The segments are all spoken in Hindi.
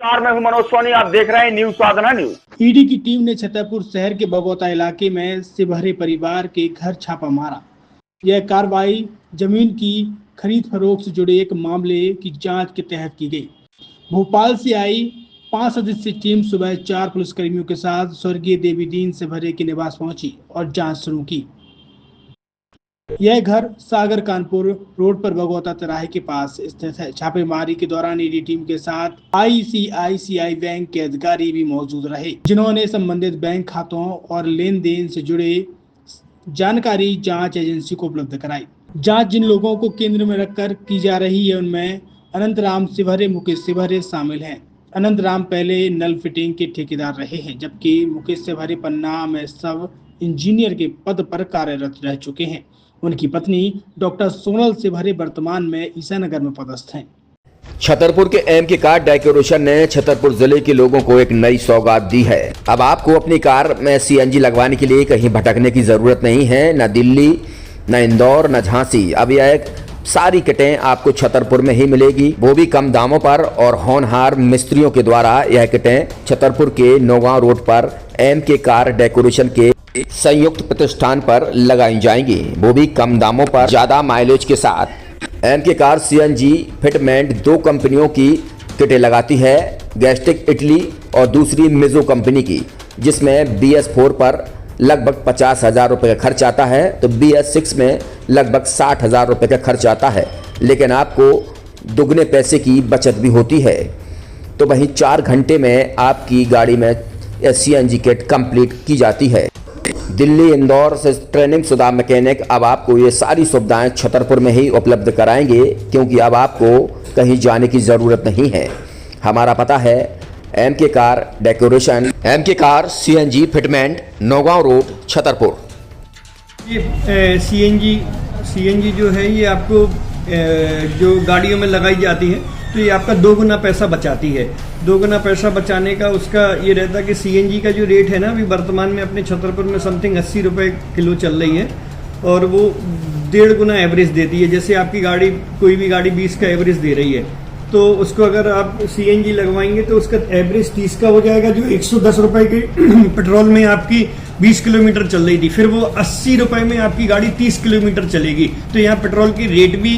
मैं हूं मनोज सोनी, आप देख रहे हैं न्यूज साधना न्यूज। ईडी की टीम ने छतरपुर शहर के बगौता इलाके में शिवहरे परिवार के घर छापा मारा। यह कार्रवाई जमीन की खरीद फरोख्त से जुड़े एक मामले की जांच के तहत की गई। भोपाल से आई 5 सदस्यीय टीम सुबह 4 पुलिसकर्मियों के साथ स्वर्गीय देवी दीन शिवहरे के निवास पहुंची और जांच शुरू की। यह घर सागर कानपुर रोड पर बगौता तिराहे के पास स्थित है। छापेमारी के दौरान ईडी टीम के साथ आईसीआईसीआई बैंक के अधिकारी भी मौजूद रहे, जिन्होंने संबंधित बैंक खातों और लेन देन से जुड़े जानकारी जांच एजेंसी को उपलब्ध कराई। जांच जिन लोगों को केंद्र में रखकर की जा रही है उनमें अनंतराम शिवहरे, मुकेश शिवहरे शामिल हैं। अनंतराम पहले नल फिटिंग के ठेकेदार रहे हैं, जबकि मुकेश शिवहरे पन्ना में सब इंजीनियर के पद पर कार्यरत रह चुके हैं। उनकी पत्नी डॉक्टर सोनल शिवहरे वर्तमान में ईसानगर में पदस्थ हैं। छतरपुर के एमके कार डेकोरेशन ने छतरपुर जिले के लोगों को एक नई सौगात दी है। अब आपको अपनी कार में सीएनजी लगवाने के लिए कहीं भटकने की जरूरत नहीं है, न दिल्ली, न इंदौर, न झांसी। अब यह सारी किटें आपको छतरपुर में ही मिलेगी, वो भी कम दामों पर और होनहार मिस्त्रियों के द्वारा। यह किटें छतरपुर के नौगांव रोड पर एमके कार डेकोरेशन के संयुक्त प्रतिष्ठान पर लगाई जाएंगी, वो भी कम दामों पर, ज्यादा माइलेज के साथ। एमके कार सीएनजी फिटमेंट 2 कंपनियों की किटें लगाती है, गैस्टिक इटली और दूसरी मिजो कंपनी की, जिसमें BS4 पर लगभग 50,000 रुपये का खर्च आता है, तो BS6 में लगभग 60,000 रुपये का खर्च आता है, लेकिन आपको दुगने पैसे की बचत भी होती है। तो वहीं 4 घंटे में आपकी गाड़ी में सीएनजी किट कंप्लीट की जाती है। दिल्ली, इंदौर से ट्रेनिंग शुदा मैकेनिक अब आपको ये सारी सुविधाएं छतरपुर में ही उपलब्ध कराएंगे, क्योंकि अब आपको कहीं जाने की ज़रूरत नहीं है। हमारा पता है MK car decoration, MK car CNG fitment, Naugaon road, Chhatarpur. ये सीएनजी जो है ये आपको जो गाड़ियों में लगाई जाती है तो ये आपका 2 गुना पैसा बचाती है। 2 गुना पैसा बचाने का उसका ये रहता है कि सीएनजी का जो रेट है ना, अभी वर्तमान में अपने छतरपुर में समथिंग 80 रुपये किलो चल रही है और वो 1.5 गुना एवरेज देती है। जैसे आपकी गाड़ी, कोई भी गाड़ी 20 का एवरेज दे रही है, तो उसको अगर आप सीएनजी लगवाएंगे तो उसका एवरेज 30 का हो जाएगा, जो 110 रुपये के पेट्रोल में आपकी 20 किलोमीटर चल रही थी, फिर वो 80 रुपये में आपकी गाड़ी 30 किलोमीटर चलेगी। तो यहाँ पेट्रोल की रेट भी,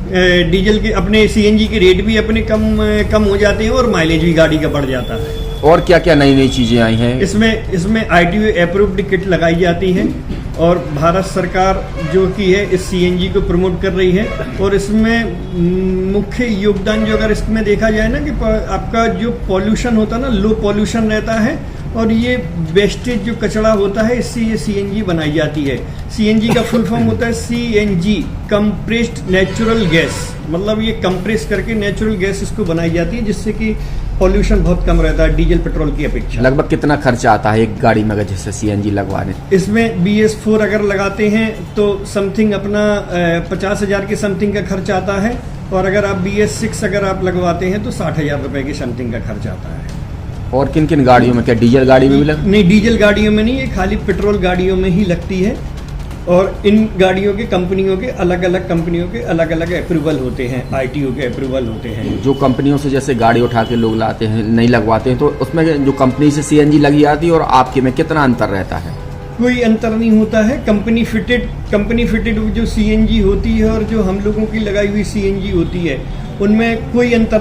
डीजल के, अपने सीएनजी के रेट भी अपने कम हो जाते हैं और माइलेज भी गाड़ी का बढ़ जाता है। और क्या क्या नई नई चीजें आई हैं इसमें ITO अप्रूव्ड किट लगाई जाती है और भारत सरकार जो की है इस सीएनजी को प्रमोट कर रही है। और इसमें मुख्य योगदान जो अगर इसमें देखा जाए ना, कि आपका जो पॉल्यूशन होता है ना, लो पॉल्यूशन रहता है और ये वेस्टेज जो कचरा होता है, इससे ये सीएनजी बनाई जाती है। सीएनजी का फुल फॉर्म होता है CNG, कंप्रेस्ड नेचुरल गैस, मतलब ये कंप्रेस करके नेचुरल गैस इसको बनाई जाती है, जिससे कि पॉल्यूशन बहुत कम रहता है डीजल पेट्रोल की अपेक्षा। लगभग कितना खर्चा आता है एक गाड़ी में अगर जैसे सीएनजी लगवाने? इसमें BS4 अगर लगाते हैं तो समथिंग अपना 50,000 के समथिंग का खर्च आता है, और अगर आप BS6 अगर आप लगवाते हैं तो 60,000 रुपए की समथिंग का खर्च आता है। और किन किन गाड़ियों में, क्या डीजल गाड़ी में भी नहीं, डीजल गाड़ियों में नहीं, ये खाली पेट्रोल गाड़ियों में ही लगती है। और इन गाड़ियों के कंपनियों के अलग अलग अप्रूवल होते हैं, ITO के अप्रूवल होते हैं। जो कंपनियों से जैसे गाड़ी उठा के लोग लाते हैं, नहीं लगवाते हैं, तो उसमें जो कंपनी से सीएनजी लगी जाती है और आपके में कितना अंतर रहता है? कोई अंतर नहीं होता है। कंपनी फिटेड जो सीएनजी होती है और जो हम लोगों की लगाई हुई सीएनजी होती है, उनमें कोई अंतर